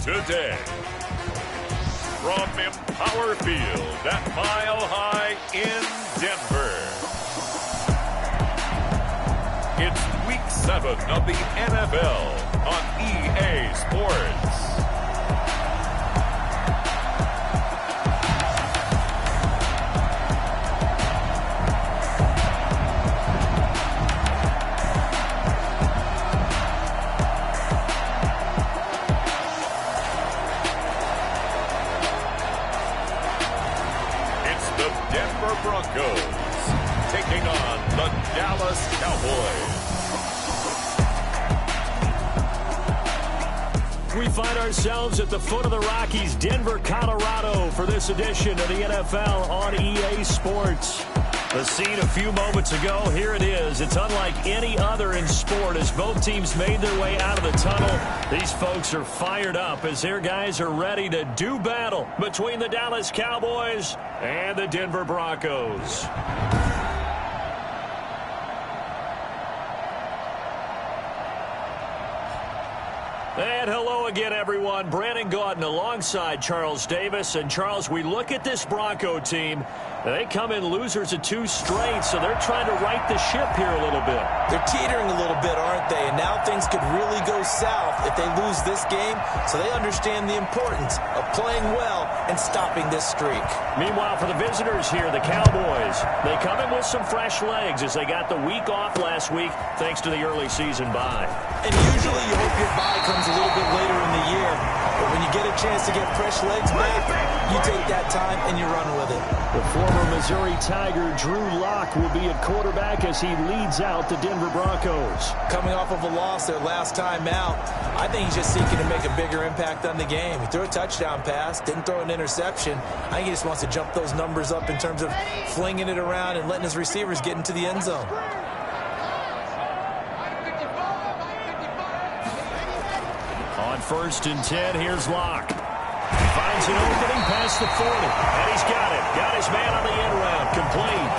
today. From Empower Field at Mile High in Denver. It's Week 7 of the NFL on EA Sports. The Denver Broncos taking on the Dallas Cowboys. We find ourselves at the foot of the Rockies, Denver, Colorado, for this edition of the NFL on EA Sports. The scene a few moments ago, here it is. It's unlike any other in sport as both teams made their way out of the tunnel. These folks are fired up as their guys are ready to do battle between the Dallas Cowboys and the Denver Broncos. And hello again, everyone. Brandon Gaudin alongside Charles Davis. And, Charles, we look at this Bronco team. They come in losers of 2 straight, so they're trying to right the ship here a little bit. They're teetering a little bit, aren't they? And now things could really go south if they lose this game, so they understand the importance of playing well and stopping this streak. Meanwhile, for the visitors here, the Cowboys, they come in with some fresh legs as they got the week off last week thanks to the early season bye. And usually you hope your bye comes a little bit later in the year, but when you get a chance to get fresh legs back, you take that time and you run with it. The former Missouri Tiger Drew Lock will be at quarterback as he leads out the Denver Broncos. Coming off of a loss their last time out, I think he's just seeking to make a bigger impact on the game. He threw a touchdown pass, didn't throw an interception. I think he just wants to jump those numbers up in terms of flinging it around and letting his receivers get into the end zone. On 1st and 10, here's Lock. Finds an opening past the 40, and he's got it. Got his man on the end round, complete.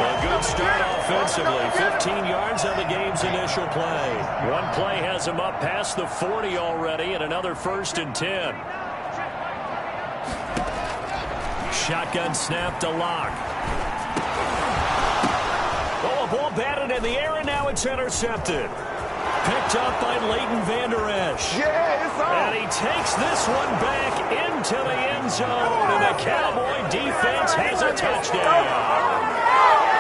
A good start offensively, 15 yards on the game's initial play. One play has him up past the 40 already, and another 1st and 10. Shotgun snap to Lock. Oh, a ball batted in the air, and now it's intercepted. Picked up by Leighton Vander Esch. Yeah, it's on. And he takes this one back into the end zone, and the Cowboy defense has a touchdown.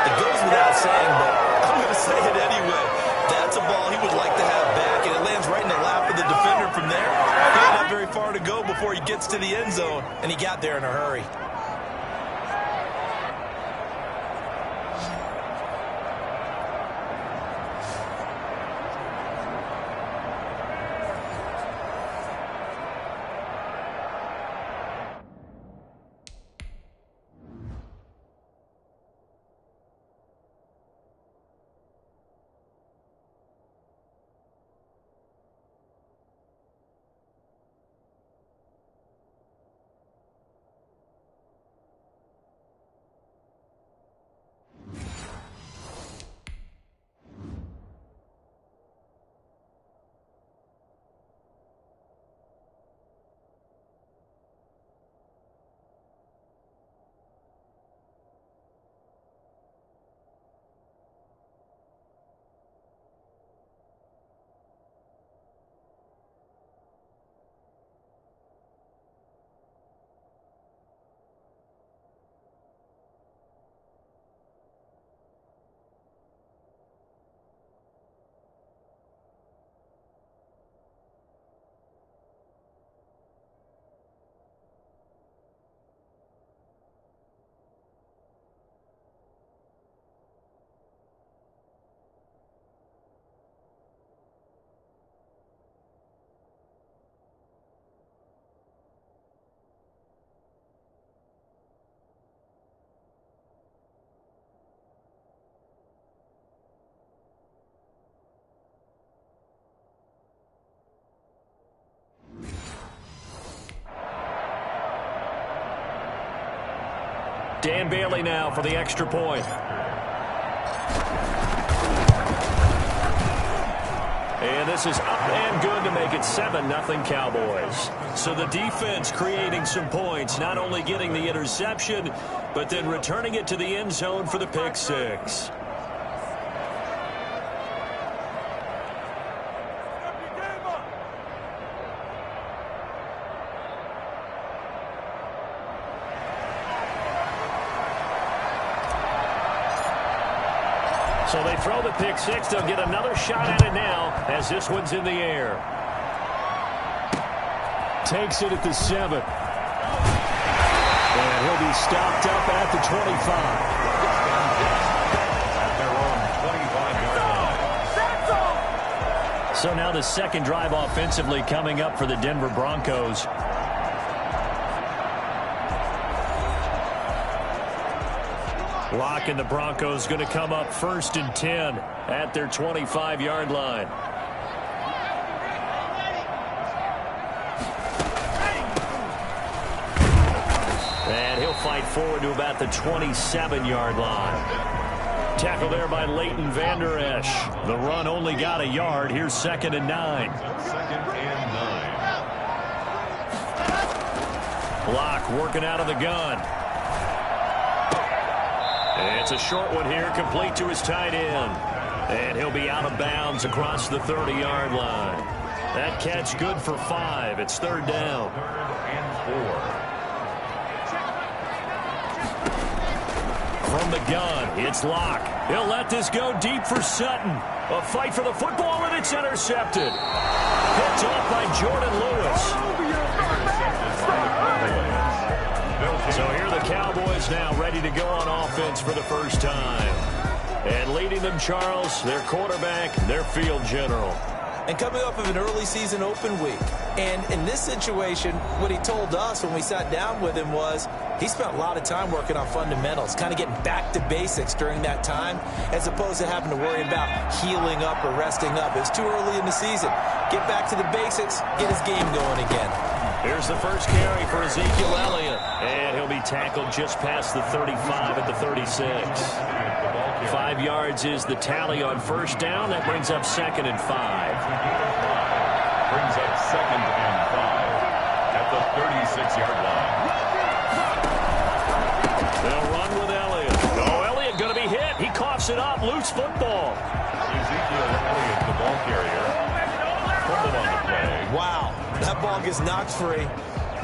It goes without saying, but I'm going to say it anyway. That's a ball he would like to have back, and it lands right in the lap of the defender from there. He didn't have very far to go before he gets to the end zone, and he got there in a hurry. Dan Bailey now for the extra point. And this is up and good to make it 7-0 Cowboys. So the defense creating some points, not only getting the interception, but then returning it to the end zone for the pick six. So they throw the pick six. They'll get another shot at it now as this one's in the air. Takes it at the 7. And he'll be stopped up at the 25. So now the second drive offensively coming up for the Denver Broncos. Lock and the Broncos going to come up 1st and 10 at their 25-yard line. And he'll fight forward to about the 27-yard line. Tackle there by Leighton Vander Esch. The run only got a yard. Here's 2nd and 9. 2nd and 9. Lock working out of the gun. It's a short one here, complete to his tight end. And he'll be out of bounds across the 30-yard line. That catch good for 5. It's 3rd down. 3rd and 4. From the gun, it's Locke. He'll let this go deep for Sutton. A fight for the football, and it's intercepted. Picked off by Jordan Lewis. So here are the Cowboys now ready to go on offense for the first time. And leading them, Charles, their quarterback, their field general. And coming off of an early season open week. And in this situation, what he told us when we sat down with him was he spent a lot of time working on fundamentals, kind of getting back to basics during that time, as opposed to having to worry about healing up or resting up. It's too early in the season. Get back to the basics, get his game going again. Here's the first carry for Ezekiel Elliott. And he'll be tackled just past the 35 at the 36. 5 yards is the tally on 1st down. That brings up 2nd and 5. Brings up 2nd and 5 at the 36-yard line. They'll run with Elliott. Oh, Elliott going to be hit. He coughs it up. Loose football. Ezekiel Elliott, the ball carrier. Fumbled on the play. Wow, that ball gets knocked free,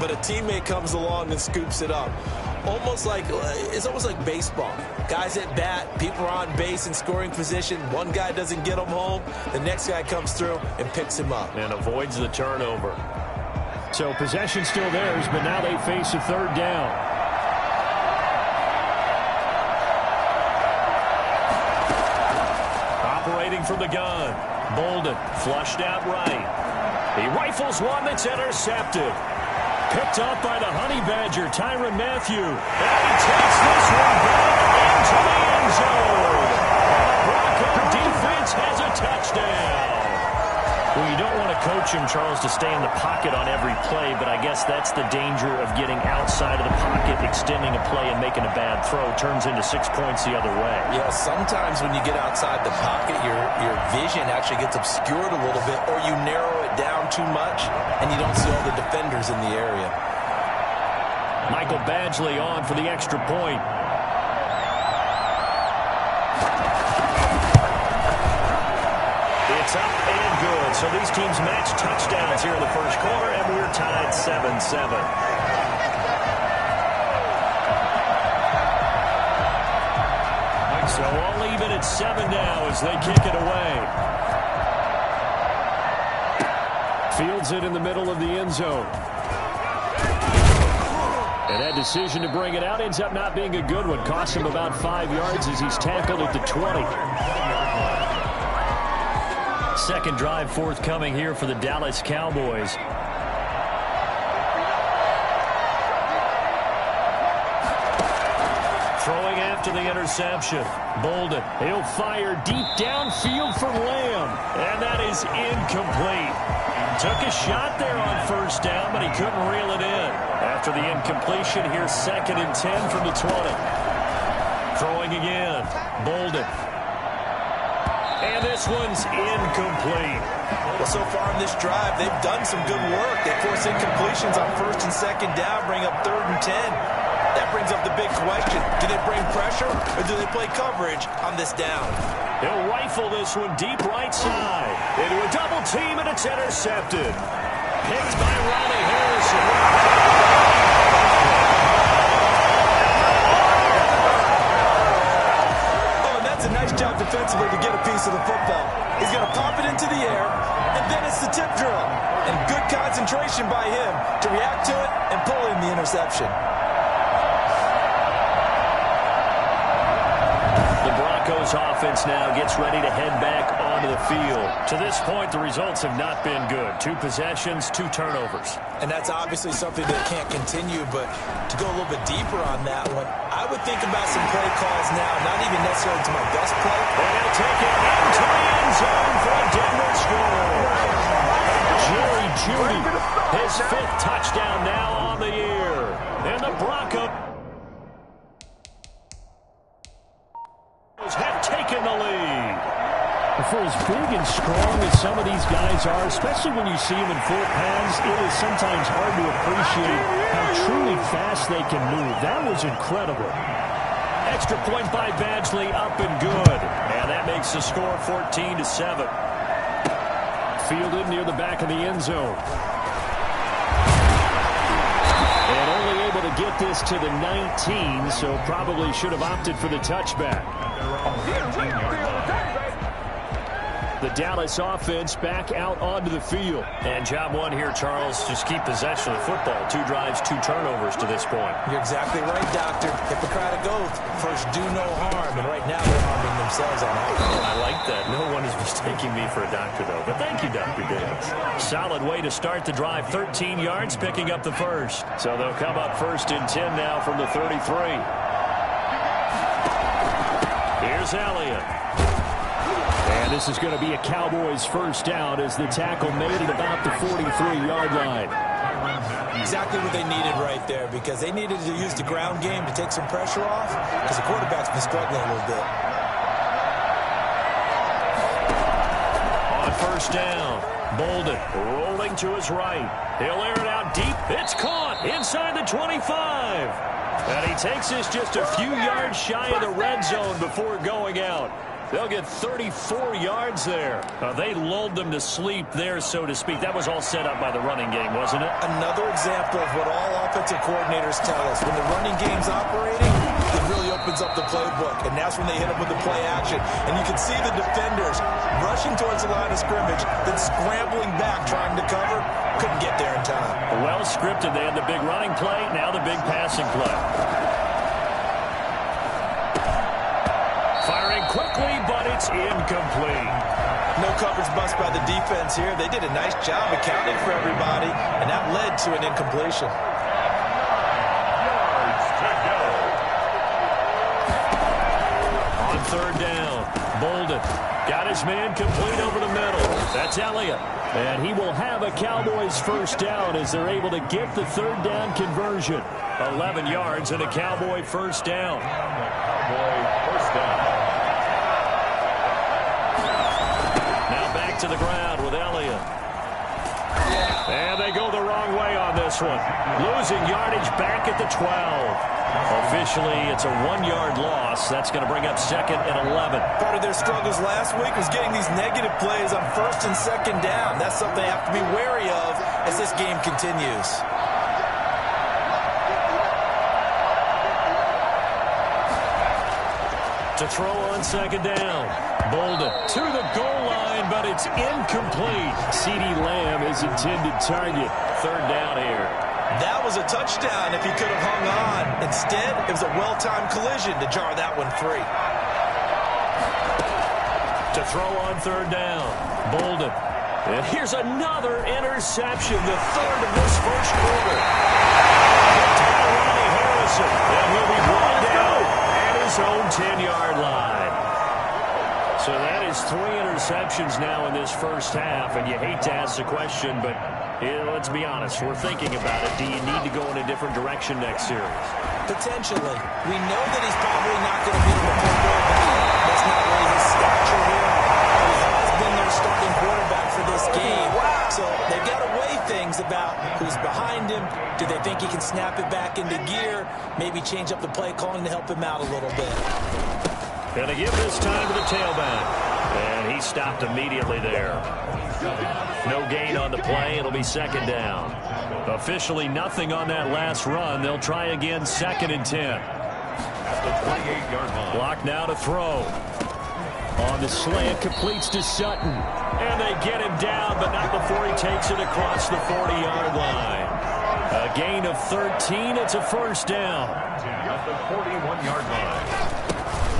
but a teammate comes along and scoops it up. It's almost like baseball. Guys at bat, people are on base in scoring position. One guy doesn't get him home. The next guy comes through and picks him up. And avoids the turnover. So possession still theirs, but now they face a 3rd down. Operating from the gun. Bolden flushed out right. He rifles one that's intercepted. Picked up by the Honey Badger, Tyrann Mathieu. And he takes this one back into the end zone. Bronco defense has a touchdown. Well, you don't want to coach him, Charles, to stay in the pocket on every play, but I guess that's the danger of getting outside of the pocket, extending a play and making a bad throw. Turns into 6 points the other way. Yeah, sometimes when you get outside the pocket, your vision actually gets obscured a little bit, or you narrow it down too much, and you don't see all the defenders in the area. Michael Badgley on for the extra point. It's up and good. So these teams match touchdowns here in the first quarter, and we're tied 7-7. So all even at 7 now as they kick it away. Fields it in the middle of the end zone. And that decision to bring it out ends up not being a good one. Costs him about 5 yards as he's tackled at the 20. Second drive forthcoming here for the Dallas Cowboys. Throwing after the interception. Bolden, he'll fire deep downfield for Lamb. And that is incomplete. Took a shot there on 1st down, but he couldn't reel it in. After the incompletion, here's 2nd and 10 from the 20. Throwing again. Bolden. And this one's incomplete. Well, so far in this drive, they've done some good work. They force incompletions on 1st and 2nd down, bring up 3rd and 10. That brings up the big question. Do they bring pressure or do they play coverage on this down? He'll rifle this one deep right side. Into a double team, and it's intercepted. Picked by Ronnie Harrison. Oh, and that's a nice job defensively to get a piece of the football. He's going to pop it into the air, and then it's the tip drill. And good concentration by him to react to it and pull in the interception. The Broncos offense now gets ready to head back onto the field. To this point, the results have not been good. 2 possessions, 2 turnovers. And that's obviously something that can't continue, but to go a little bit deeper on that one, I would think about some play calls now, not even necessarily to my best play. And he'll take it into the end zone for a Denver score. Jerry Jeudy, his 5th touchdown now on the year. And the Broncos have taken the lead. For as big and strong as some of these guys are, especially when you see them in full pads, it is sometimes hard to appreciate how truly fast they can move. That was incredible. Extra point by Badgley, up and good. And that makes the score 14-7. Fielded near the back of the end zone. And only able to get this to the 19, so probably should have opted for the touchback. The Dallas offense back out onto the field. And job one here, Charles, just keep possession of the football. 2 drives, 2 turnovers to this point. You're exactly right, Doctor. Hippocratic oath. First, do no harm. And right now, they're harming themselves on offense. I like that. No one is mistaking me for a doctor, though. But thank you, Dr. Davis. Solid way to start the drive. 13 yards, picking up the first. So they'll come up 1st and 10 now from the 33. Here's Elliott. And this is going to be a Cowboys first down as the tackle made at about the 43-yard line. Exactly what they needed right there, because they needed to use the ground game to take some pressure off, because the quarterback's been struggling a little bit. On 1st down, Bolden rolling to his right. He'll air it out deep. It's caught inside the 25. And he takes this just a few yards shy of the red zone before going out. They'll get 34 yards there. They lulled them to sleep there, so to speak. That was all set up by the running game, wasn't it? Another example of what all offensive coordinators tell us. When the running game's operating, it really opens up the playbook. And that's when they hit them with the play action. And you can see the defenders rushing towards the line of scrimmage, then scrambling back, trying to cover. Couldn't get there in time. Well scripted. They had the big running play, now the big passing play. Firing quickly, but it's incomplete. No coverage bust by the defense here. They did a nice job accounting for everybody, and that led to an incompletion. On 3rd down, Bolden got his man complete over the middle. That's Elliott. And he will have a Cowboys first down as they're able to get the 3rd down conversion. 11 yards and a Cowboy first down. Now back to the ground with Elliott. And they go the wrong way on this one. Losing yardage back at the 12. Officially, it's a 1-yard loss. That's going to bring up 2nd and 11. Part of their struggles last week was getting these negative plays on 1st and 2nd down. That's something they have to be wary of as this game continues. To throw on 2nd down. Bolden to the goal line, but it's incomplete. CeeDee Lamb is intended target. 3rd down here. That was a touchdown if he could have hung on. Instead, it was a well-timed collision to jar that one free. To throw on 3rd down. Bolden. And here's another interception, the 3rd of this first quarter. Ronnie Harrison. And he'll be brought down at his own 10-yard line. So that is 3 interceptions now in this first half, and you hate to ask the question, but let's be honest, we're thinking about it. Do you need to go in a different direction next series? Potentially. We know that he's probably not going to be able to play well back. That's not really his stature here. things about who's behind him. Do they think he can snap it back into gear? Maybe change up the play calling to help him out a little bit. Going to give this time to the tailback. And he stopped immediately there. No gain on the play. It'll be second down. Officially nothing on that last run. They'll try again, 2nd and 10. At the 28-yard line. Block now to throw. On the slant, completes to Sutton. And they get him down, but not before he takes it across the 40-yard line. A gain of 13. It's a first down. At the 41-yard line.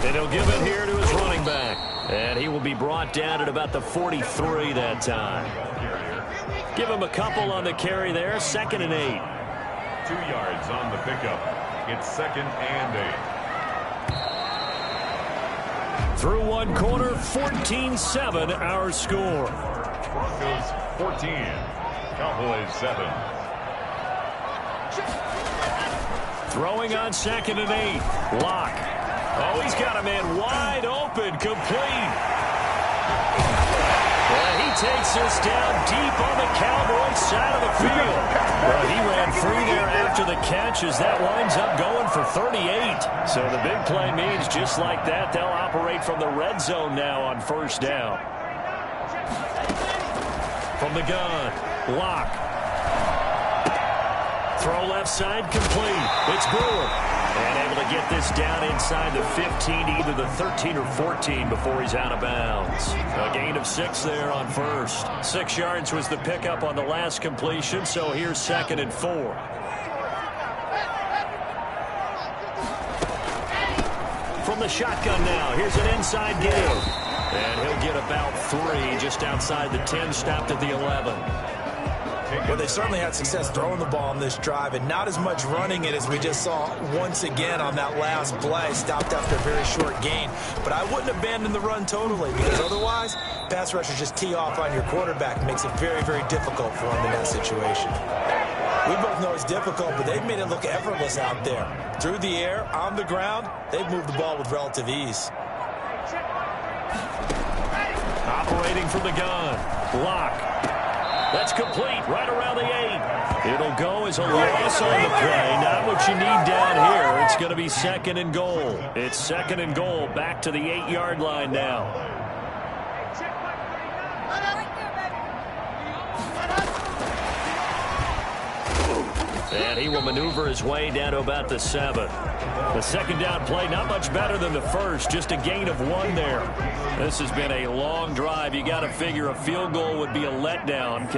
And he'll give it here to his running back. And he will be brought down at about the 43 that time. Give him a couple on the carry there. 2nd and 8. 2 yards on the pickup. It's 2nd and 8. Through one quarter, 14-7 our score. Broncos 14. Cowboys 7. Throwing on 2nd and 8. Lock. Oh, he's got a man wide open, complete. And he takes this down deep on the Cowboys side of the field. Well, he ran free there after the catch as that winds up going for 38. So the big play means just like that, they'll operate from the red zone now on first down. From the gun, Lock. Throw left side, complete. It's Brewer. And able to get this down inside the 15, either the 13 or 14 before he's out of bounds. A gain of 6 there on first. 6 yards was the pickup on the last completion, so here's 2nd and 4. From the shotgun now, here's an inside give. And he'll get about 3 just outside the 10, stopped at the 11. Well, they certainly had success throwing the ball on this drive, and not as much running it as we just saw once again on that last play. Stopped after a very short gain. But I wouldn't abandon the run totally, because otherwise, pass rushers just tee off on your quarterback. Makes it very, very difficult for him in that situation. We both know it's difficult, but they've made it look effortless out there. Through the air, on the ground, they've moved the ball with relative ease. Operating from the gun. Lock. That's complete right around the 8. It'll go as a loss on the play. Not what you need down here. It's going to be 2nd and goal. It's 2nd and goal back to the 8-yard line now. And he will maneuver his way down to about the 7. The second down play, not much better than the first, just a gain of 1 there. This has been a long drive. You got to figure a field goal would be a letdown.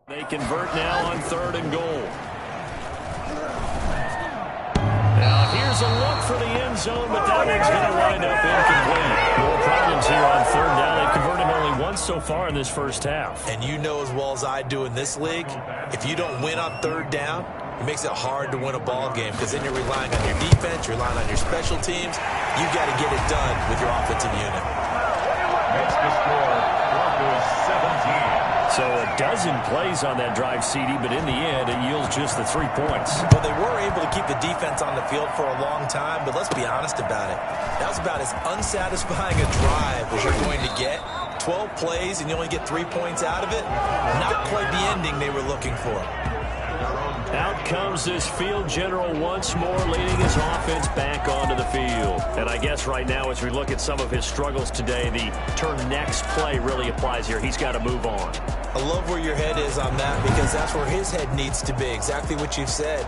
They convert now on 3rd and goal. Now here's a look for the end zone, but that one's going to wind up incomplete. More problems here on 3rd down. They've converted only once so far in this first half. And you know as well as I do in this league, if you don't win on 3rd down, it makes it hard to win a ball game, because then you're relying on your defense, you're relying on your special teams. You've got to get it done with your offensive unit. Makes the score Broncos 17. So a dozen plays on that drive, CD, but in the end, it yields just the 3 points. Well, they were able to keep the defense on the field for a long time, but let's be honest about it. That was about as unsatisfying a drive as you're going to get. 12 plays and you only get 3 points out of it. Not quite the ending they were looking for. Out comes this field general once more, leading his offense back onto the field. And I guess right now, as we look at some of his struggles today, the turn next play really applies here. He's got to move on. I love where your head is on that, because that's where his head needs to be. Exactly what you've said.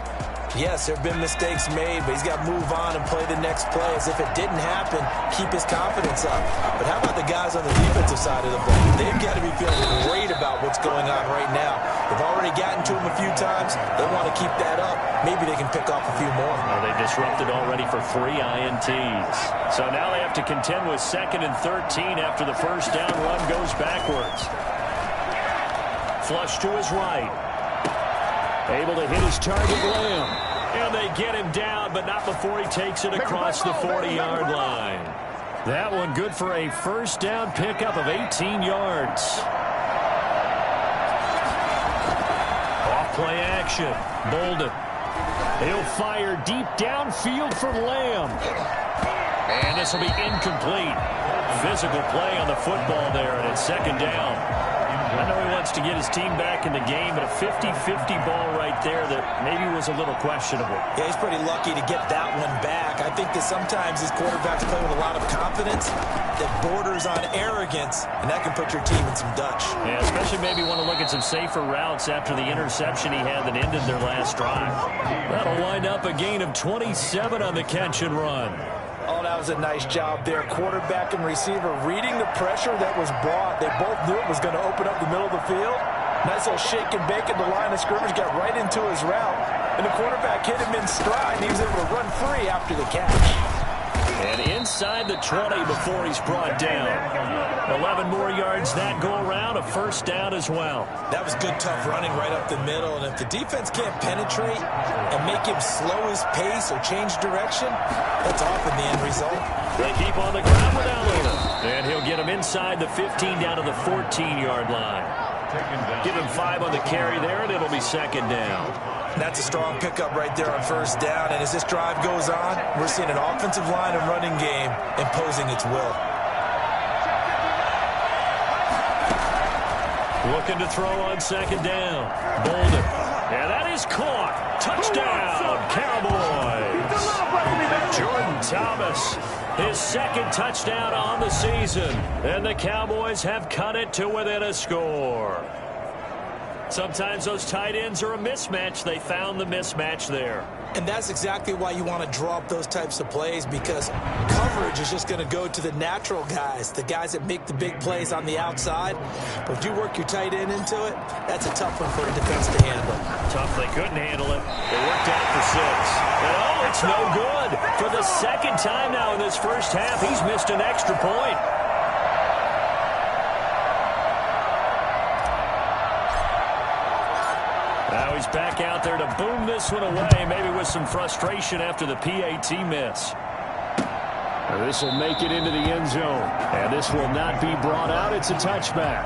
Yes, there have been mistakes made, but he's got to move on and play the next play as if it didn't happen. Keep his confidence up. But how about the guys on the defensive side of the ball? They've got to be feeling great about what's going on right now. They've already gotten to him a few times. They want to keep that up. Maybe they can pick off a few more. Well, they've disrupted already for 3 INTs. So now they have to contend with 2nd and 13 after the first down run goes backwards. Flush to his right. Able to hit his target, Lamb. And they get him down, but not before he takes it across the 40-yard line. That one good for a first down pickup of 18 yards. Off play action. Bolden. He'll fire deep downfield for Lamb. And this will be incomplete. Physical play on the football there, and it's second down. I know he wants to get his team back in the game, but a 50-50 ball right there that maybe was a little questionable. Yeah, he's pretty lucky to get that one back. I think that sometimes his quarterbacks play with a lot of confidence that borders on arrogance, and that can put your team in some Dutch. Yeah, especially maybe want to look at some safer routes after the interception he had that ended their last drive. That'll wind up a gain of 27 on the catch and run. Oh, that was a nice job there. Quarterback and receiver reading the pressure that was brought. They both knew it was going to open up the middle of the field. Nice little shake and bake at the line of scrimmage, got right into his route. And the quarterback hit him in stride, and he was able to run free after the catch. And inside the 20 before he's brought down. 11 more yards that go around, a first down as well. That was good, tough running right up the middle. And if the defense can't penetrate and make him slow his pace or change direction, that's often the end result. They keep on the ground without Luna. And he'll get him inside the 15 down to the 14-yard line. Give him 5 on the carry there, and it'll be second down. That's a strong pickup right there on first down. And as this drive goes on, we're seeing an offensive line and running game imposing its will. Looking to throw on second down. Bolden. And that is caught. Touchdown, Cowboys. Jordan Thomas, his second touchdown on the season. And the Cowboys have cut it to within a score. Sometimes those tight ends are a mismatch. They found the mismatch there. And that's exactly why you want to draw up those types of plays, because coverage is just going to go to the natural guys, the guys that make the big plays on the outside. But if you work your tight end into it, that's a tough one for a defense to handle. Tough, they couldn't handle it. They worked out for 6. And oh, it's no good. For the second time now in this first half, he's missed an extra point. Now he's back out there to boom this one away, maybe with some frustration after the PAT miss. This will make it into the end zone. And this will not be brought out. It's a touchback.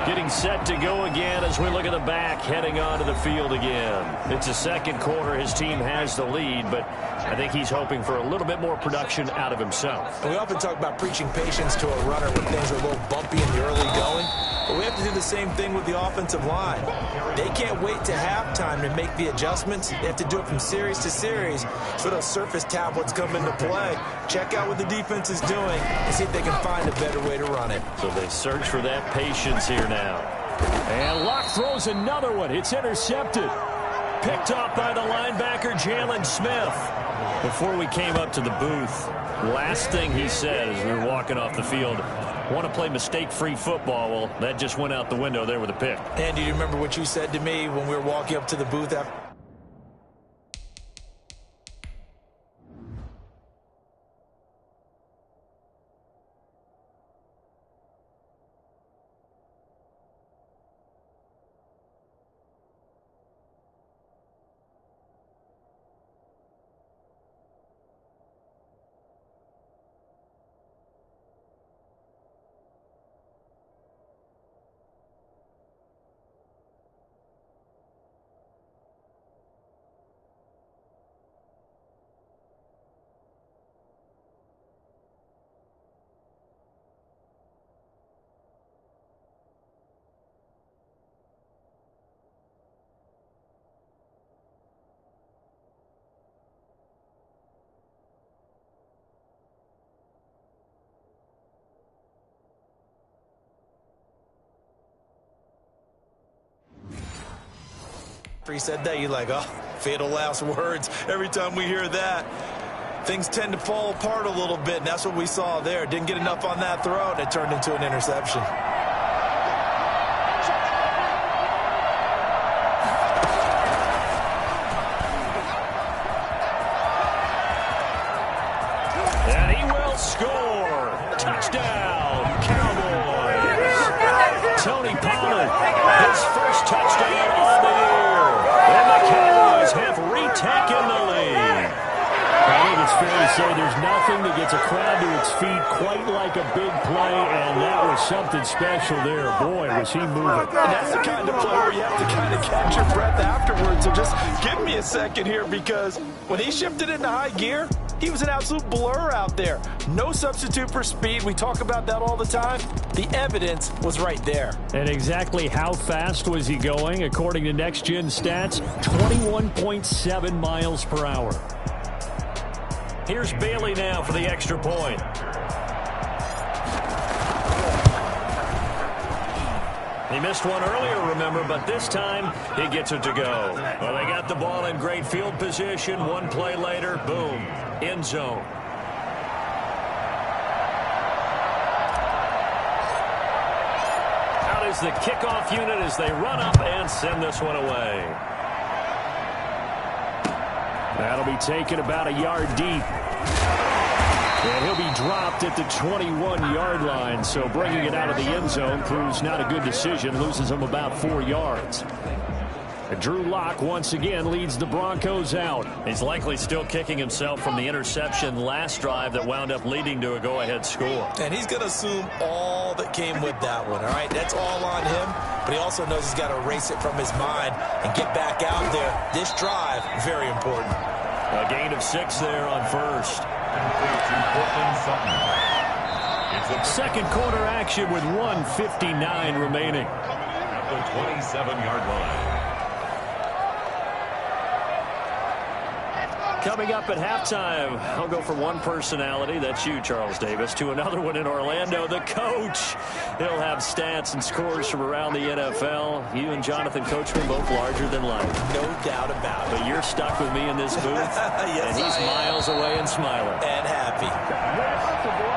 Getting set to go again as we look at the back, heading onto the field again. It's the second quarter. His team has the lead, but I think he's hoping for a little bit more production out of himself. We often talk about preaching patience to a runner when things are a little bumpy in the early going. But we have to do the same thing with the offensive line. They can't wait to halftime to make the adjustments. They have to do it from series to series. So those surface tablets come into play. Check out what the defense is doing and see if they can find a better way to run it. So they search for that patience here now. And Locke throws another one. It's intercepted. Picked off by the linebacker, Jalen Smith. Before we came up to the booth, last thing he said as we were walking off the field, want to play mistake-free football. Well, that just went out the window there with a pick. And do you remember what you said to me when we were walking up to the booth after? He said that, you're like, oh, fatal last words. Every time we hear that, things tend to fall apart a little bit, and that's what we saw there. Didn't get enough on that throw, and it turned into an interception. And he will score. Touchdown, Cowboys. Tony Pollard, his first touchdown on the year. And the Cowboys have retaken the lead. I think it's fair to say there's nothing that gets a crowd to its feet quite like a big play, and that was something special there. Boy, was he moving. And that's the kind of play where you have to kind of catch your breath afterwards. So just give me a second here, because when he shifted into high gear, he was an absolute blur out there. No substitute for speed. We talk about that all the time. The evidence was right there. And exactly how fast was he going? According to Next Gen Stats, 21.7 miles per hour. Here's Bailey now for the extra point. He missed one earlier, remember, but this time he gets it to go. Well, they got the ball in great field position. One play later, boom, end zone. Out is the kickoff unit as they run up and send this one away. That'll be taken about a yard deep. And he'll be dropped at the 21-yard line, so bringing it out of the end zone proves not a good decision, loses him about 4 yards. And Drew Lock once again leads the Broncos out. He's likely still kicking himself from the interception last drive that wound up leading to a go-ahead score. And he's going to assume all that came with that one, all right? That's all on him, but he also knows he's got to erase it from his mind and get back out there. This drive, very important. A gain of 6 there on first. Second quarter action with 1:59 remaining. At the 27-yard line. Coming up at halftime, I'll go from one personality, that's you, Charles Davis, to another one in Orlando, the coach. He'll have stats and scores from around the NFL. You and Jonathan Coachman both larger than life. No doubt about it. But you're stuck with me in this booth, yes, and he's miles away and smiling. And happy.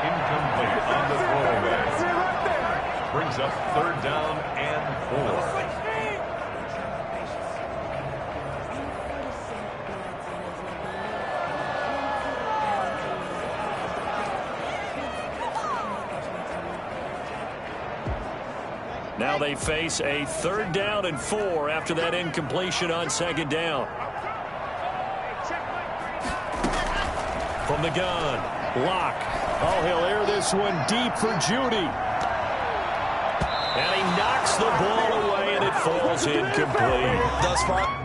Incomplete on the throwaway. Brings up 3rd down and 4. Now they face a 3rd down and 4 after that incompletion on 2nd down. From the gun, Lock. Oh, he'll air this one deep for Judy. And he knocks the ball away, and it falls incomplete. Thus far.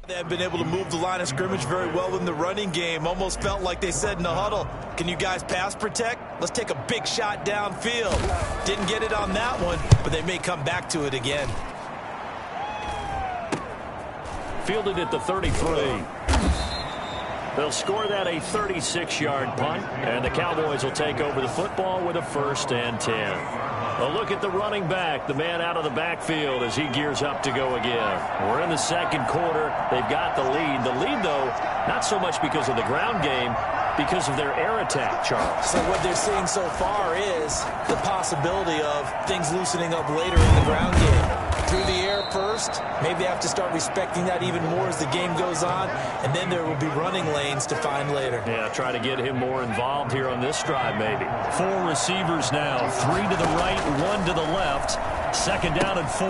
They have been able to move the line of scrimmage very well in the running game. Almost felt like they said in the huddle, can you guys pass protect? Let's take a big shot downfield. Didn't get it on that one, but they may come back to it again. Fielded at the 33. They'll score that a 36-yard punt, and the Cowboys will take over the football with a 1st and 10. A look at the running back, the man out of the backfield as he gears up to go again. We're in the 2nd quarter. They've got the lead. The lead, though, not so much because of the ground game, because of their air attack, Charles. So what they're seeing so far is the possibility of things loosening up later in the ground game. Through the air first, maybe have to start respecting that even more as the game goes on, and then there will be running lanes to find later. Yeah, try to get him more involved here on this drive, maybe. 4 receivers now, 3 to the right, 1 to the left. 2nd down and 4.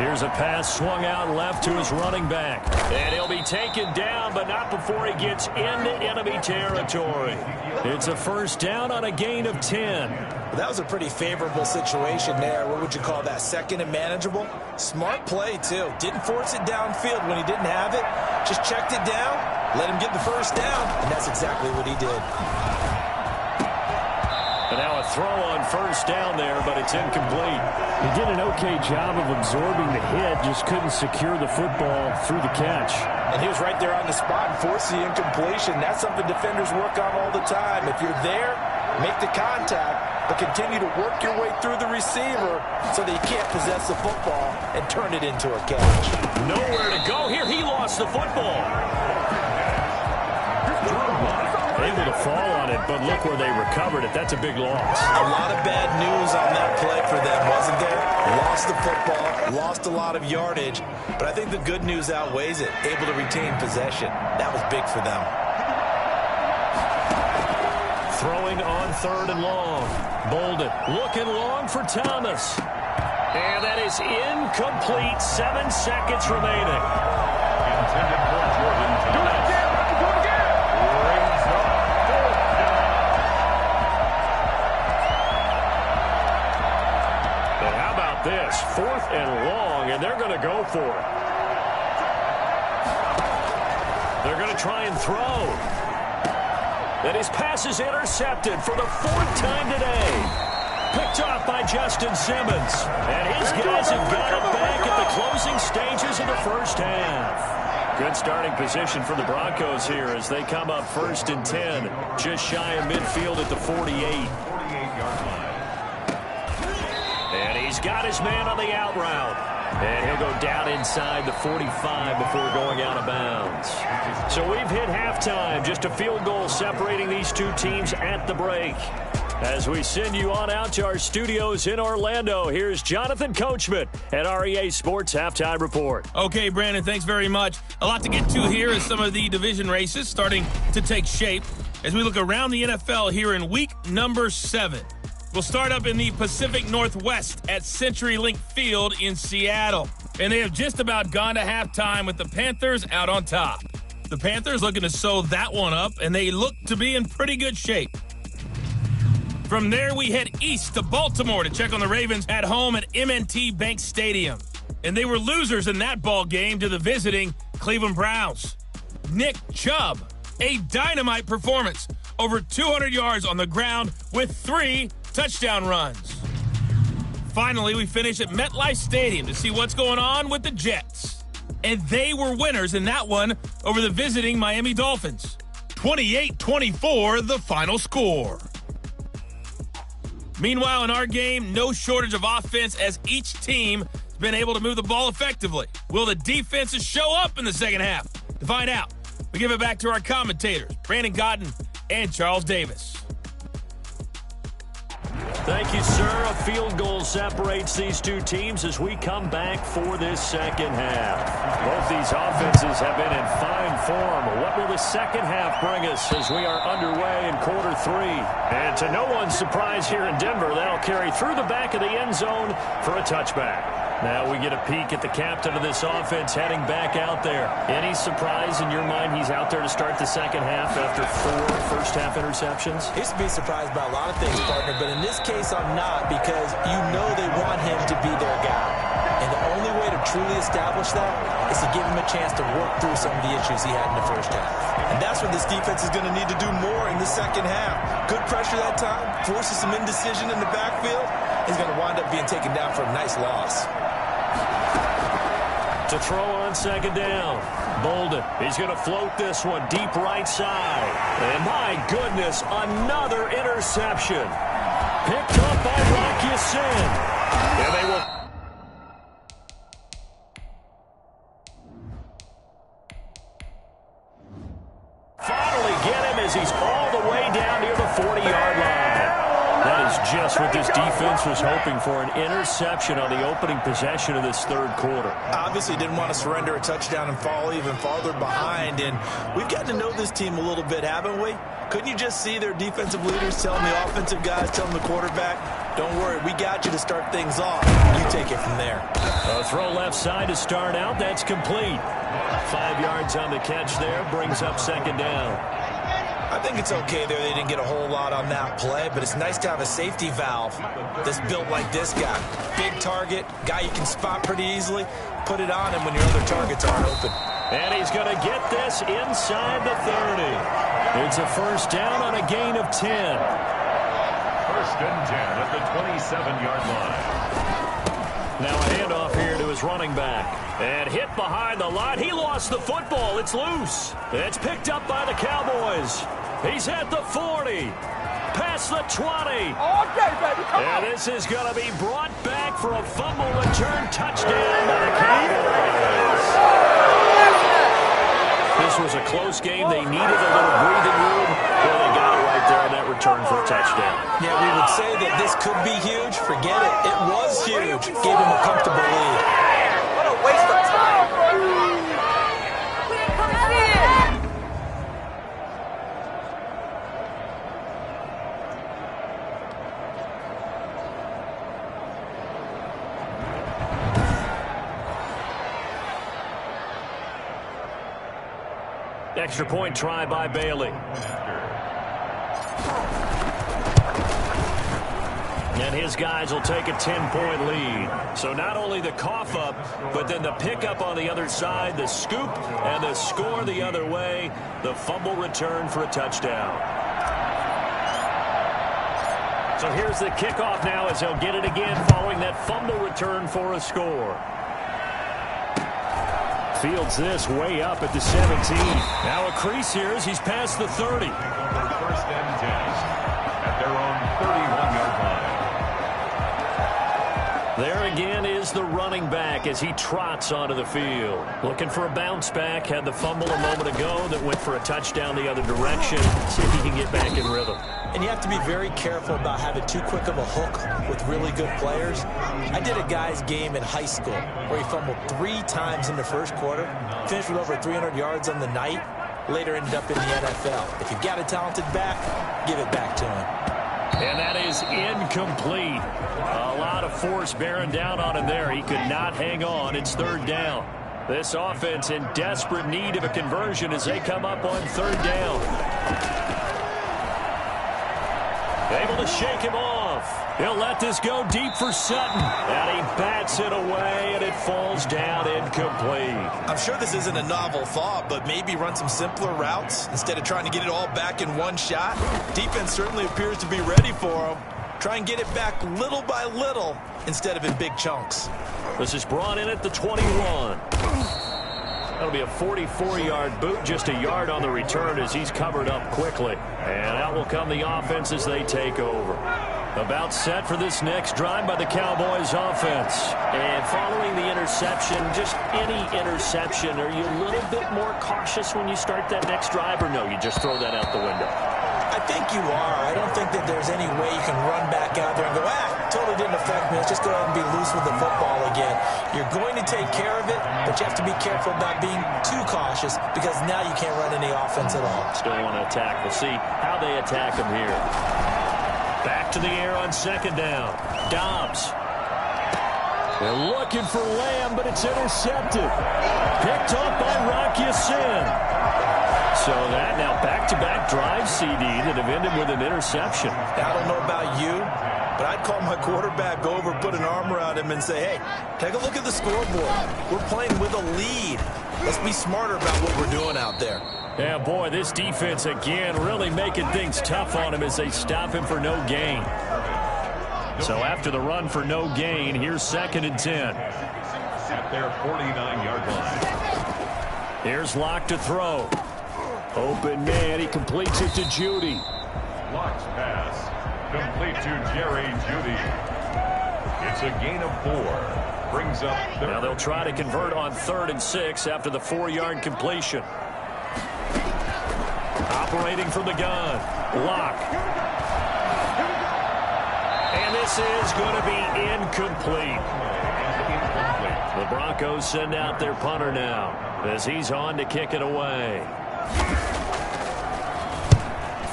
Here's a pass swung out left to his running back. And he'll be taken down, but not before he gets into enemy territory. It's a 1st down on a gain of 10. Well, that was a pretty favorable situation there. What would you call that? 2nd and manageable? Smart play, too. Didn't force it downfield when he didn't have it. Just checked it down, let him get the 1st down, and that's exactly what he did. And now a throw on 1st down there, but it's incomplete. He did an okay job of absorbing the hit, just couldn't secure the football through the catch. And he was right there on the spot and forced the incompletion. That's something defenders work on all the time. If you're there, make the contact, but continue to work your way through the receiver so that you can't possess the football and turn it into a catch. Nowhere to go here. He lost the football. Able to fall on it, but look where they recovered it. That's a big loss. A lot of bad news on that play for them, wasn't there? Lost lost the football, lost a lot of yardage, but I think the good news outweighs it. Able to retain possession. That was big for them. Throwing on 3rd and long. Bolden looking long for Thomas. And that is incomplete. 7 seconds remaining. Intended for Jordan Thomas. Brings up 4th down. And how about this? 4th and long, and they're going to go for it. They're going to try and throw. And his pass is intercepted for the 4th time today. Picked off by Justin Simmons. And his guys have got it back at the closing stages of the first half. Good starting position for the Broncos here as they come up 1st and 10. Just shy of midfield at the 48. 48-yard line. And he's got his man on the out route. And he'll go down inside the 45 before going out of bounds. So we've hit halftime. Just a field goal separating these two teams at the break. As we send you on out to our studios in Orlando, here's Jonathan Coachman at REA Sports Halftime Report. Okay, Brandon, thanks very much. A lot to get to here as some of the division races starting to take shape as we look around the NFL here in week number 7. We'll start up in the Pacific Northwest at CenturyLink Field in Seattle. And they have just about gone to halftime with the Panthers out on top. The Panthers looking to sew that one up, and they look to be in pretty good shape. From there, we head east to Baltimore to check on the Ravens at home at M&T Bank Stadium. And they were losers in that ball game to the visiting Cleveland Browns. Nick Chubb, a dynamite performance. Over 200 yards on the ground with 3 touchdown runs. Finally, we finish at MetLife Stadium to see what's going on with the Jets. And they were winners in that one over the visiting Miami Dolphins. 28-24, the final score. Meanwhile, in our game, no shortage of offense as each team has been able to move the ball effectively. Will the defenses show up in the second half? To find out, we give it back to our commentators, Brandon Godden and Charles Davis. Thank you, sir. A field goal separates these two teams as we come back for this second half. Both these offenses have been in fine form. What will the second half bring us as we are underway in quarter 3? And to no one's surprise here in Denver, that'll carry through the back of the end zone for a touchback. Now we get a peek at the captain of this offense heading back out there. Any surprise in your mind he's out there to start the second half after 4 first-half interceptions? He's to be surprised by a lot of things, partner, but in this case I'm not, because you know they want him to be their guy. And the only way to truly establish that is to give him a chance to work through some of the issues he had in the first half. And that's what this defense is going to need to do more in the second half. Good pressure that time, forces some indecision in the backfield. He's going to wind up being taken down for a nice loss. To throw on second down. Bolden, he's going to float this one deep right side. And my goodness, another interception. Picked up by Rocky Sin. And they will... finally get him as he's all the way down near the 40-yard line. That is just what this defense was hoping for, an interception on the opening possession of this third quarter. Obviously didn't want to surrender a touchdown and fall even farther behind, and we've got to know this team a little bit, haven't we? Couldn't you just see their defensive leaders telling the offensive guys, telling the quarterback, don't worry, we got you to start things off. You take it from there. A throw left side to start out. That's complete. 5 yards on the catch there, brings up second down. I think it's okay there. They didn't get a whole lot on that play, but it's nice to have a safety valve that's built like this guy. Big target, guy you can spot pretty easily. Put it on him when your other targets aren't open. And he's going to get this inside the 30. It's a first down on a gain of 10. First and 10 at the 27-yard line. Now a handoff here to his running back. And hit behind the line. He lost the football. It's loose. It's picked up by the Cowboys. He's at the 40. Past the 20. Okay, baby, come on. And this is going to be brought back for a fumble return touchdown by the Cowboys. The this was a close game. They needed a little breathing room. Well, they got it right there on that return for a touchdown. Yeah, we would say that this could be huge. Forget it. It was huge. Gave him a comfortable lead. What a waste of time. Extra point try by Bailey. And his guys will take a 10-point lead. So not only the cough up, but then the pickup on the other side, the scoop, and the score the other way. The fumble return for a touchdown. So here's the kickoff now as he'll get it again following that fumble return for a score. Fields this way up at the 17. Now a crease here as he's past the 30. First and 10 at their own 31-yard line. There again is the running back as he trots onto the field. Looking for a bounce back. Had the fumble a moment ago that went for a touchdown the other direction. See if he can get back in rhythm. And you have to be very careful about having too quick of a hook with really good players. I did a guy's game in high school where he fumbled 3 times in the first quarter, finished with over 300 yards on the night, later ended up in the NFL. If you've got a talented back, give it back to him. And that is incomplete. A lot of force bearing down on him there. He could not hang on. It's third down. This offense in desperate need of a conversion as they come up on third down. Able to shake him off. He'll let this go deep for Sutton. And he bats it away, and it falls down incomplete. I'm sure this isn't a novel thought, but maybe run some simpler routes instead of trying to get it all back in one shot. Defense certainly appears to be ready for him. Try and get it back little by little instead of in big chunks. This is brought in at the 21. That'll be a 44-yard boot, just a yard on the return as he's covered up quickly. And out will come the offense as they take over. About set for this next drive by the Cowboys offense. And following the interception, just any interception, are you a little bit more cautious when you start that next drive, or no, you just throw that out the window? I think you are. I don't think that there's any way you can run back out there and go, totally didn't affect me. Let's just go ahead and be loose with the football again. You're going to take care of it, but you have to be careful about being too cautious because now you can't run any offense at all. Still want to attack. We'll see how they attack him here. Back to the air on second down. Dobbs. They're looking for Lamb, but it's intercepted. Picked up by Rocky Sin. So that now back-to-back drive CD that have ended with an interception. I don't know about you, but I'd call my quarterback over, put an arm around him, and say, hey, take a look at the scoreboard. We're playing with a lead. Let's be smarter about what we're doing out there. Yeah, boy, this defense again really making things tough on him as they stop him for no gain. So after the run for no gain, here's second and 10. At their 49-yard line. Here's Locke to throw. Open man, he completes it to Judy. Locke's pass complete to Jerry Judy. It's a gain of 4. Brings up third. Now they'll try to convert on 3rd and 6 after the 4-yard completion. Operating from the gun, Locke. And this is going to be incomplete. The Broncos send out their punter now as he's on to kick it away.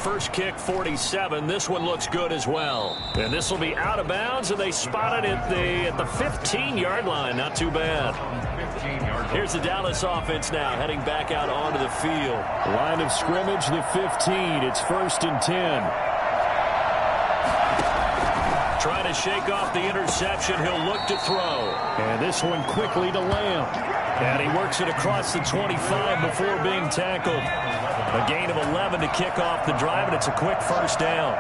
First kick, 47. This one looks good as well. And this will be out of bounds, and they spot it at the 15-yard line. Not too bad. Here's the Dallas offense now, heading back out onto the field. Line of scrimmage, the 15. It's 1st and 10. Trying to shake off the interception. He'll look to throw. And this one quickly to Lamb. And he works it across the 25 before being tackled. A gain of 11 to kick off the drive, and it's a quick first down.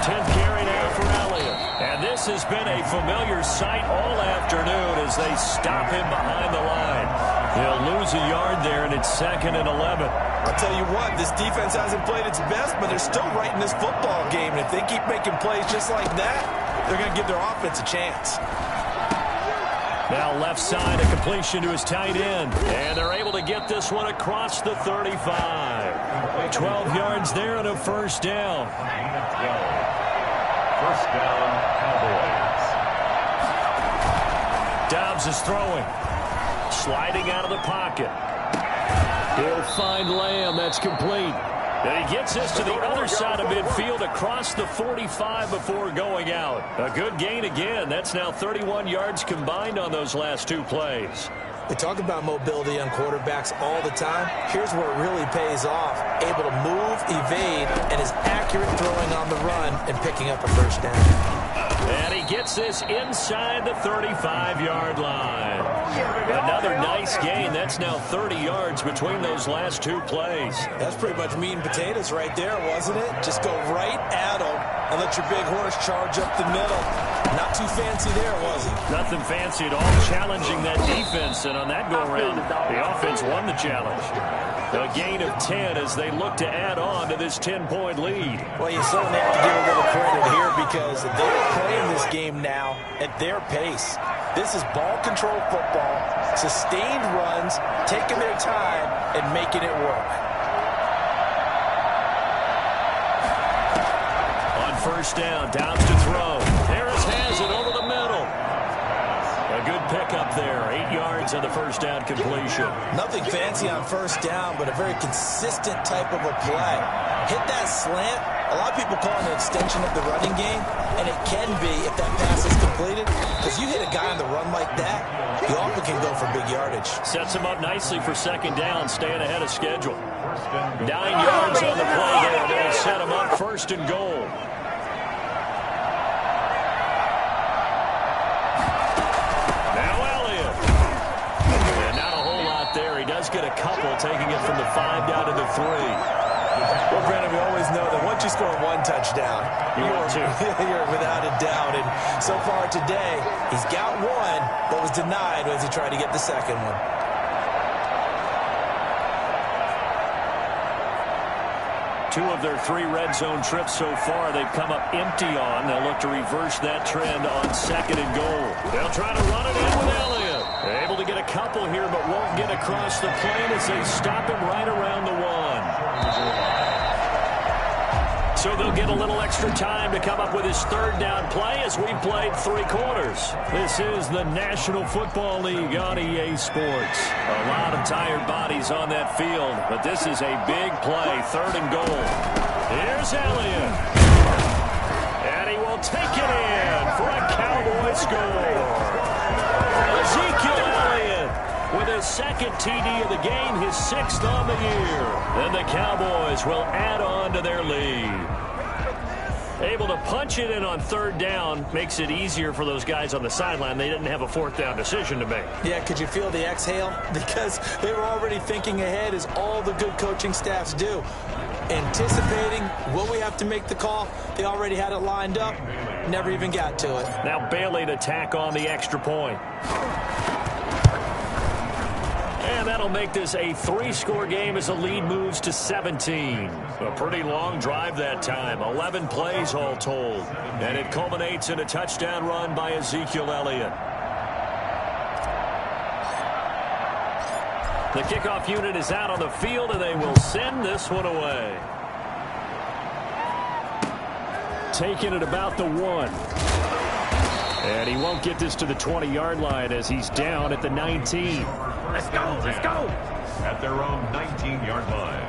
10th carry now for Elliott. And this has been a familiar sight all afternoon as they stop him behind the line. He'll lose a yard there, and it's 2nd and 11. I'll tell you what, this defense hasn't played its best, but they're still right in this football game. And if they keep making plays just like that, they're going to give their offense a chance. Now left side, a completion to his tight end. And they're able to get this one across the 35. 12 yards there and a first down. First down, Cowboys. Dobbs is throwing. Sliding out of the pocket. He'll find Lamb. That's complete. And he gets this to the other side of midfield across the 45 before going out. A good gain again. That's now 31 yards combined on those last two plays. We talk about mobility on quarterbacks all the time. Here's where it really pays off. Able to move, evade, and is accurate throwing on the run and picking up a first down. And he gets this inside the 35-yard line. Another nice gain. That's now 30 yards between those last two plays. That's pretty much meat and potatoes right there, wasn't it? Just go right at him and let your big horse charge up the middle. Not too fancy there, was he? Nothing fancy at all. Challenging that defense, and on that go-around, the offense won the challenge. A gain of 10 as they look to add on to this 10-point lead. Well, you certainly have to give a little credit here because they're playing this game now at their pace. This is ball control football, sustained runs, taking their time and making it work. On first down, Dobbs to throw. Harris has it over the middle. A good pickup there. 8 yards on the first down completion. Nothing fancy on first down, but a very consistent type of a play. Hit that slant. A lot of people call it an extension of the running game, and it can be if that pass is completed, because you hit a guy on the run like that, you often can go for big yardage. Sets him up nicely for second down, staying ahead of schedule. 9 yards on the play there. They'll set him up first and goal. Get a couple, taking it from the 5 down to the 3. Well, Brandon, we always know that once you score one touchdown, you're without a doubt. And so far today, he's got one, but was denied as he tried to get the second one. Two of their 3 red zone trips so far, they've come up empty on. They'll look to reverse that trend on second and goal. They'll try to run it in with Elliott. Able to get a couple here, but won't get across the plane as they stop him right around the 1. So they'll get a little extra time to come up with his third down play as we played 3 quarters. This is the National Football League on EA Sports. A lot of tired bodies on that field, but this is a big play, third and goal. Here's Elliott. And he will take it in for a Cowboy score. Ezekiel Elliott with his second TD of the game, his 6th on the year. And the Cowboys will add on to their lead. Able to punch it in on third down makes it easier for those guys on the sideline. They didn't have a fourth down decision to make. Yeah, could you feel the exhale? Because they were already thinking ahead, as all the good coaching staffs do. Anticipating, will we have to make the call? They already had it lined up. Never even got to it. Now Bailey to tack on the extra point. And that'll make this a 3-score game as the lead moves to 17. A pretty long drive that time. 11 plays all told. And it culminates in a touchdown run by Ezekiel Elliott. The kickoff unit is out on the field, and they will send this one away. Taking it about the 1. And he won't get this to the 20-yard line as he's down at the 19. Let's go, let's go. At their own 19-yard line.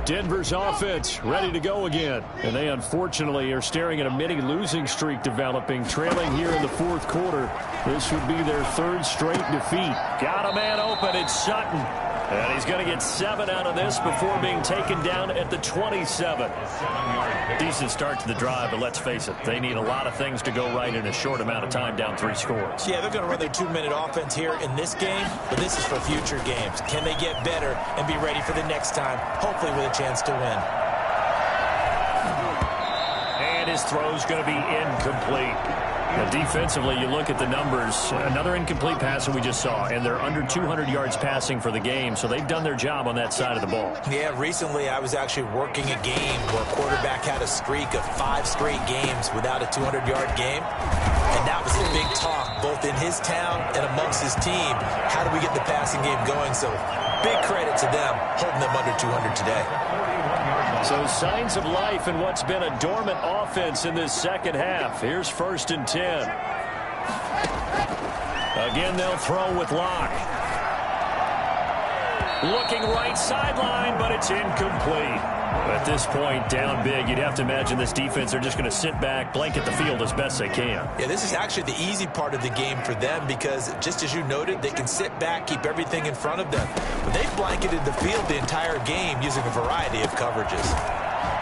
Denver's offense ready to go again. And they unfortunately are staring at a mini losing streak developing, trailing here in the 4th quarter. This would be their 3rd straight defeat. Got a man open. It's Sutton. And he's going to get 7 out of this before being taken down at the 27. Decent start to the drive, but let's face it, they need a lot of things to go right in a short amount of time, down 3 scores. Yeah, they're going to run their 2-minute offense here in this game, but this is for future games. Can they get better and be ready for the next time, hopefully with a chance to win? And his throw's going to be incomplete. Now, defensively, you look at the numbers. Another incomplete pass that we just saw, and they're under 200 yards passing for the game, so they've done their job on that side of the ball. Yeah, recently I was actually working a game where a quarterback had a streak of 5 straight games without a 200-yard game, and that that was the big talk, both in his town and amongst his team. How do we get the passing game going? So big credit to them, holding them under 200 today. So signs of life in what's been a dormant offense in this second half. Here's 1st and 10. Again, they'll throw with Locke. Looking right sideline, but it's incomplete. At this point, down big, you'd have to imagine this defense are just going to sit back, blanket the field as best they can. Yeah, this is actually the easy part of the game for them because, just as you noted, they can sit back, keep everything in front of them. But they've blanketed the field the entire game using a variety of coverages.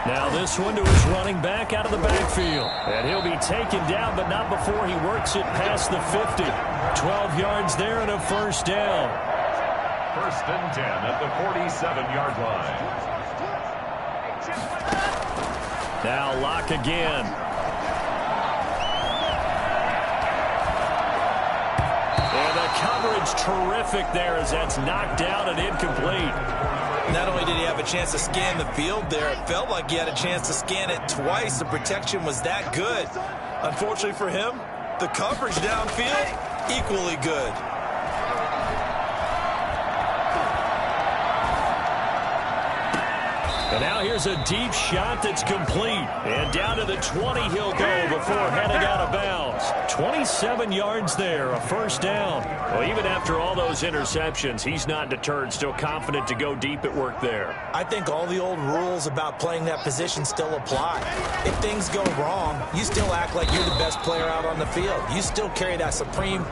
Now this one to his running back out of the backfield. And he'll be taken down, but not before he works it past the 50. 12 yards there and a 1st down. 1st and 10 at the 47-yard line. Now Locke again. And the coverage terrific there as that's knocked down and incomplete. Not only did he have a chance to scan the field there, it felt like he had a chance to scan it twice. The protection was that good. Unfortunately for him, the coverage downfield, equally good. And now here's a deep shot that's complete. And down to the 20 he'll go before heading out of bounds. 27 yards there, a 1st down. Well, even after all those interceptions, he's not deterred, still confident to go deep at work there. I think all the old rules about playing that position still apply. If things go wrong, you still act like you're the best player out on the field. You still carry that supreme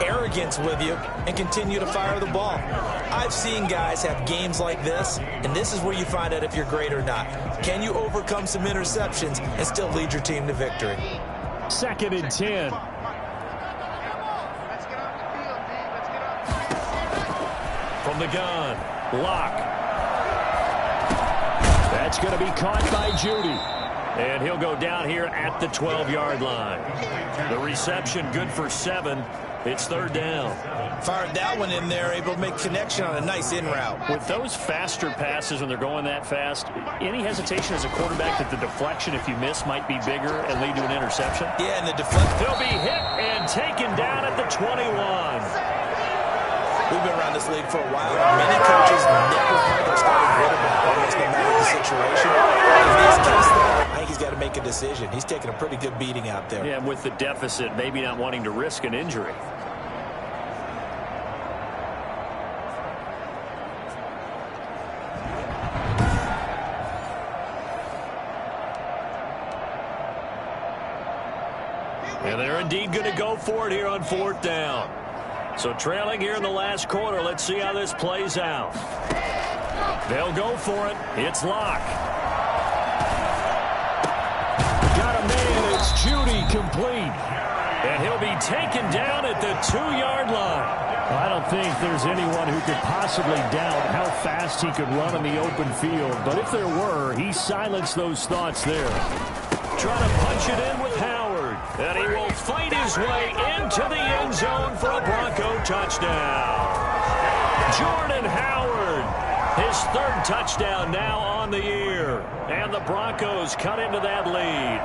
arrogance with you and continue to fire the ball. I've seen guys have games like this, and this is where you find out if you're great or not. Can you overcome some interceptions and still lead your team to victory? 2nd and 10. From the gun, Locke. That's going to be caught by Judy. And he'll go down here at the 12-yard line. The reception good for 7. It's 3rd down. Fired that one in there, able to make connection on a nice in route. With those faster passes when they're going that fast, any hesitation as a quarterback that the deflection, if you miss, might be bigger and lead to an interception? Yeah, and the deflection. He'll be hit and taken down at the 21. We've been around this league for a while. Many coaches never find their starting quarterback, almost no matter the situation. In this case, though, I think he's got to make a decision. He's taking a pretty good beating out there. Yeah, with the deficit, maybe not wanting to risk an injury. And they're indeed going to go for it here on 4th down. So trailing here in the last quarter, let's see how this plays out. They'll go for it. It's Locke. Got a man. It's Judy complete. And he'll be taken down at the 2-yard line. I don't think there's anyone who could possibly doubt how fast he could run in the open field. But if there were, he silenced those thoughts there. Trying to punch it in with Howard. And he will fight his way into the end zone for a Bronco touchdown. Jordan Howard, his 3rd touchdown now on the year. And the Broncos cut into that lead.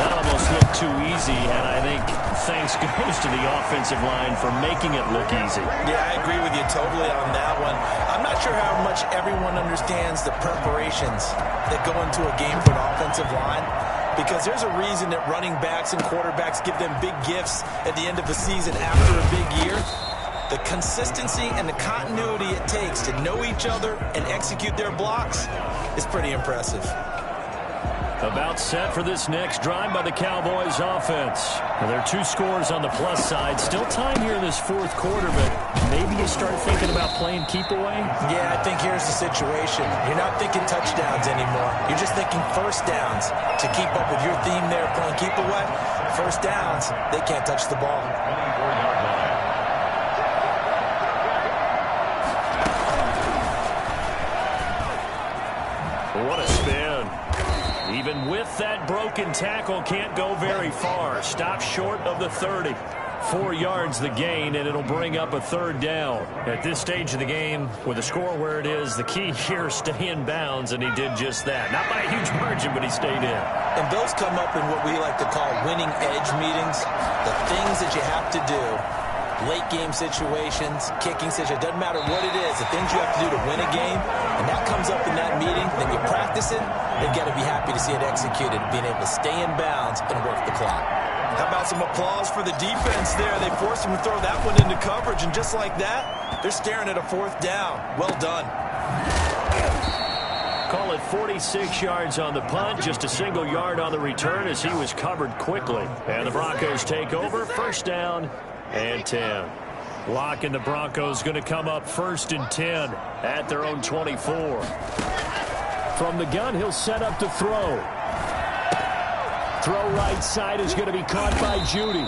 That almost looked too easy, and I think thanks goes to the offensive line for making it look easy. Yeah, I agree with you totally on that one. I'm not sure how much everyone understands the preparations that go into a game for an offensive line, because there's a reason that running backs and quarterbacks give them big gifts at the end of the season after a big year. The consistency and the continuity it takes to know each other and execute their blocks is pretty impressive. About set for this next drive by the Cowboys offense. Well, there are 2 scores on the plus side. Still time here in this 4th quarter, but maybe you start thinking about playing keep away? Yeah, I think here's the situation. You're not thinking touchdowns anymore. You're just thinking 1st downs. To keep up with your theme there, playing keep away, 1st downs, they can't touch the ball. What a spin. Even with that broken tackle, can't go very far. Stop short of the 30. 4 yards the gain, and it'll bring up a 3rd down. At this stage of the game, with the score where it is, the key here is stay in bounds, and he did just that. Not by a huge margin, but he stayed in. And those come up in what we like to call winning edge meetings. The things that you have to do, late game situations, kicking situations, doesn't matter what it is, the things you have to do to win a game, and that comes up in that meeting, then you practice it, then you got to be happy to see it executed, being able to stay in bounds and work the clock. How about some applause for the defense there? They forced him to throw that one into coverage, and just like that, they're staring at a 4th down. Well done. Call it 46 yards on the punt, just a single yard on the return as he was covered quickly. And the Broncos take over, 1st down and 10. Locke and the Broncos going to come up 1st and 10 at their own 24. From the gun, he'll set up to throw. Throw right side is going to be caught by Judy.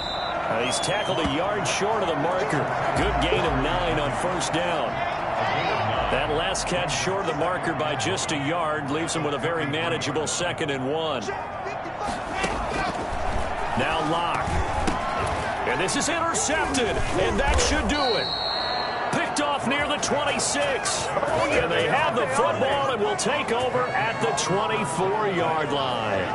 He's tackled a yard short of the marker. Good gain of 9 on 1st down. That last catch short of the marker by just a yard leaves him with a very manageable 2nd and 1. Now Locke. And this is intercepted, and that should do it. Picked off near the 26. And they have the football and will take over at the 24-yard line.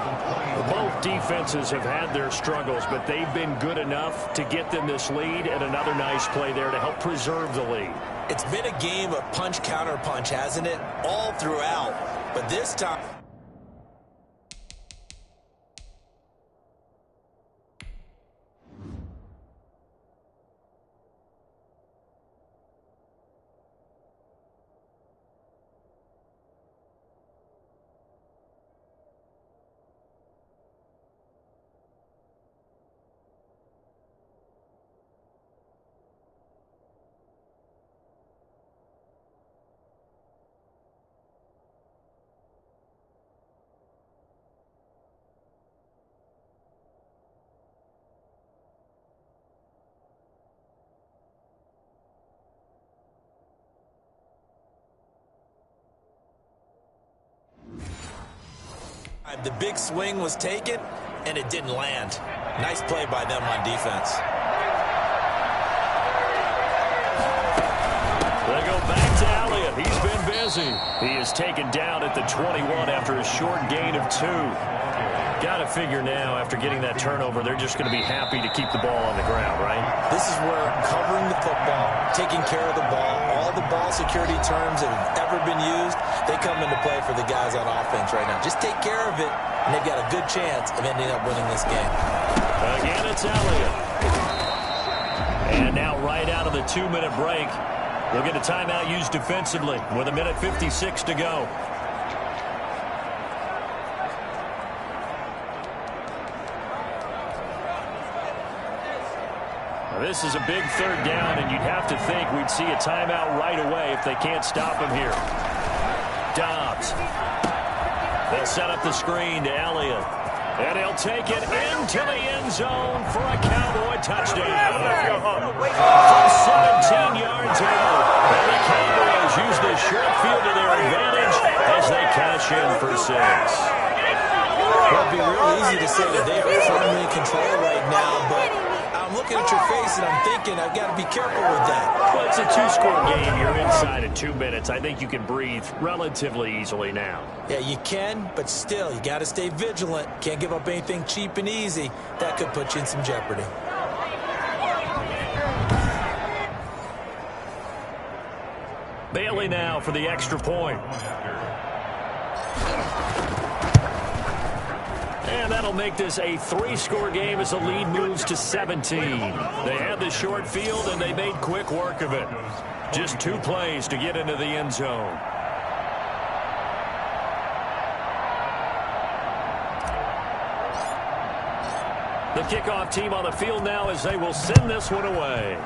Both defenses have had their struggles, but they've been good enough to get them this lead, and another nice play there to help preserve the lead. It's been a game of punch-counter-punch, hasn't it? All throughout. But this time... The big swing was taken, and it didn't land. Nice play by them on defense. They go back to Elliott. He's been busy. He is taken down at the 21 after a short gain of 2. Got to figure now, after getting that turnover, they're just going to be happy to keep the ball on the ground, right? This is where covering the football, taking care of the ball, all the ball security terms that have ever been used, they come into play for the guys on offense right now. Just take care of it, and they've got a good chance of ending up winning this game. Again, it's Elliott. And now right out of the 2-minute break, we'll get a timeout used defensively with 1:56 to go. This is a big 3rd down, and you'd have to think we'd see a timeout right away if they can't stop him here. Dobbs. They'll set up the screen to Elliott. And he'll take it into the end zone for a Cowboy touchdown. From 17 yards out. And the Cowboys use the short field to their advantage as they cash in for 6. Well, it'd be real easy to say that they are firmly in control right now, but I'm looking at your face and I'm thinking I've got to be careful with that. Well, it's a 2-score game. You're inside of 2 minutes. I think you can breathe relatively easily now. Yeah, you can, but still, you got to stay vigilant. Can't give up anything cheap and easy. That could put you in some jeopardy. Bailey now for the extra point. And that'll make this a 3-score game as the lead moves to 17. They had the short field, and they made quick work of it. Just 2 plays to get into the end zone. The kickoff team on the field now as they will send this one away.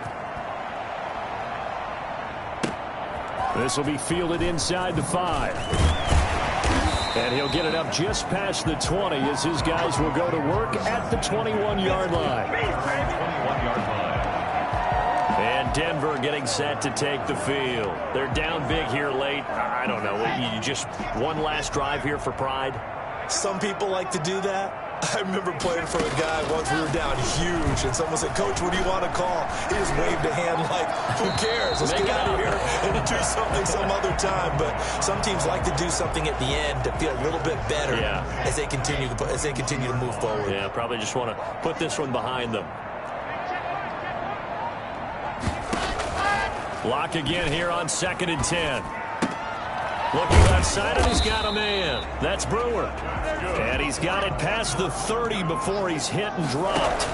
This will be fielded inside the 5. And he'll get it up just past the 20 as his guys will go to work at the 21-yard line. And Denver getting set to take the field. They're down big here late. I don't know. You just one last drive here for pride? Some people like to do that. I remember playing for a guy once. We were down huge, and someone said, "Coach, what do you want to call?" He just waved a hand like, "Who cares? Let's get out of here and do something some other time." But some teams like to do something at the end to feel a little bit better as they continue to move forward. Yeah, probably just want to put this one behind them. Lock again here on 2nd and 10. Looking outside, and he's got a man. That's Brewer. And he's got it past the 30 before he's hit and dropped.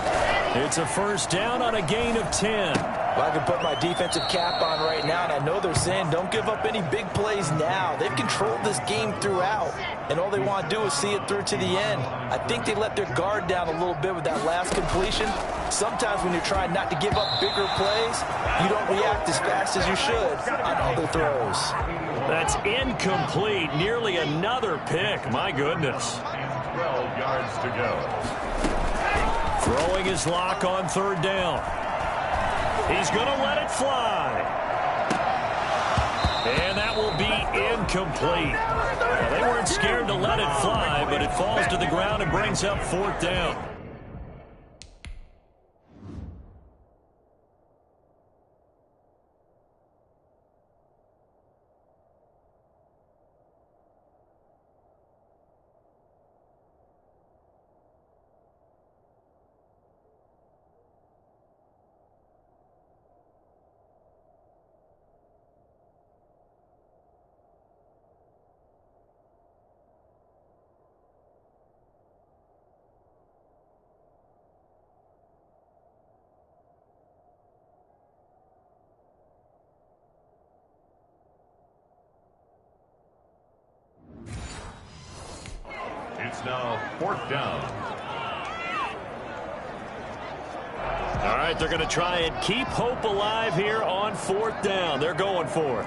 It's a first down on a gain of 10. Well, I can put my defensive cap on right now, and I know they're saying don't give up any big plays now. They've controlled this game throughout, and all they want to do is see it through to the end. I think they let their guard down a little bit with that last completion. Sometimes when you're trying not to give up bigger plays, you don't react as fast as you should on other throws. That's incomplete. Nearly another pick. My goodness. 12 yards to go. Throwing his lock on 3rd down. He's going to let it fly. And that will be incomplete. Now, they weren't scared to let it fly, but it falls to the ground and brings up 4th down. It's now 4th down. All right, they're going to try and keep hope alive here on 4th down. They're going for it.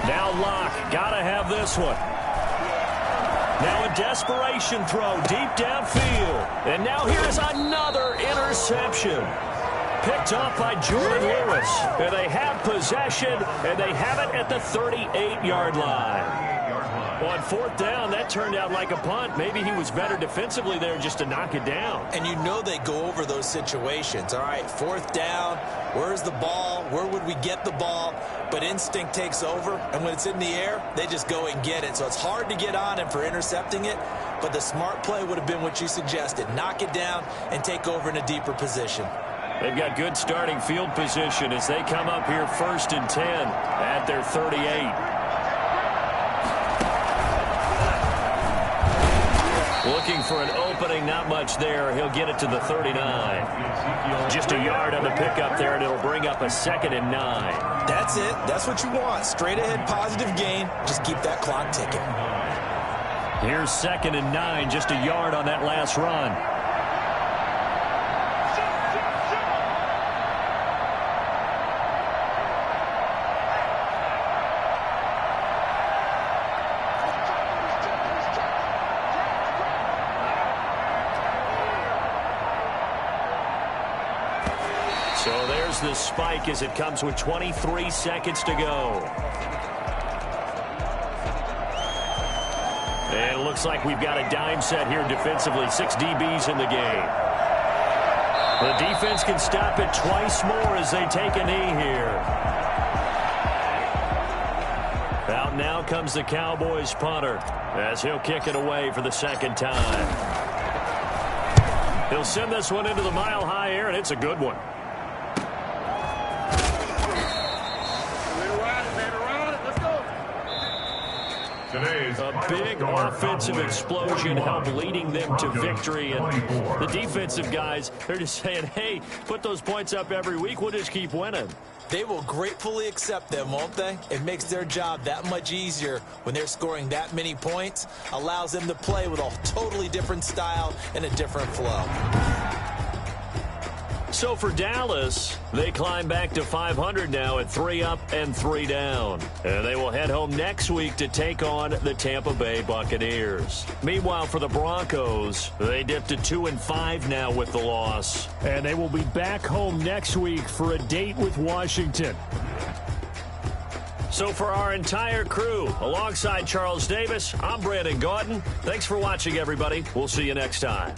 Now Locke, got to have this one. Now a desperation throw deep downfield. And now here's another interception. Picked off by Jordan Lewis. And they have possession, and they have it at the 38-yard line. On 4th down, that turned out like a punt. Maybe he was better defensively there just to knock it down. And you know they go over those situations. All right, 4th down, where's the ball? Where would we get the ball? But instinct takes over, and when it's in the air, they just go and get it. So it's hard to get on him for intercepting it, but the smart play would have been what you suggested. Knock it down and take over in a deeper position. They've got good starting field position as they come up here 1st and 10 at their 38. Looking for an opening, not much there. He'll get it to the 39. Just a yard on the pickup there, and it'll bring up a 2nd and 9. That's it. That's what you want. Straight ahead positive gain. Just keep that clock ticking. Here's 2nd and 9, just a yard on that last run. So there's the spike as it comes with 23 seconds to go. And it looks like we've got a dime set here defensively. 6 DBs in the game. The defense can stop it twice more as they take a knee here. Out now comes the Cowboys punter as he'll kick it away for the 2nd time. He'll send this one into the mile-high air, and it's a good one. A big offensive explosion helped leading them to victory. And the defensive guys, they're just saying, hey, put those points up every week. We'll just keep winning. They will gratefully accept them, won't they? It makes their job that much easier when they're scoring that many points. Allows them to play with a totally different style and a different flow. So for Dallas, they climb back to 500 now at 3 up and 3 down. And they will head home next week to take on the Tampa Bay Buccaneers. Meanwhile, for the Broncos, they dip to 2-5 now with the loss. And they will be back home next week for a date with Washington. So for our entire crew, alongside Charles Davis, I'm Brandon Gaudin. Thanks for watching, everybody. We'll see you next time.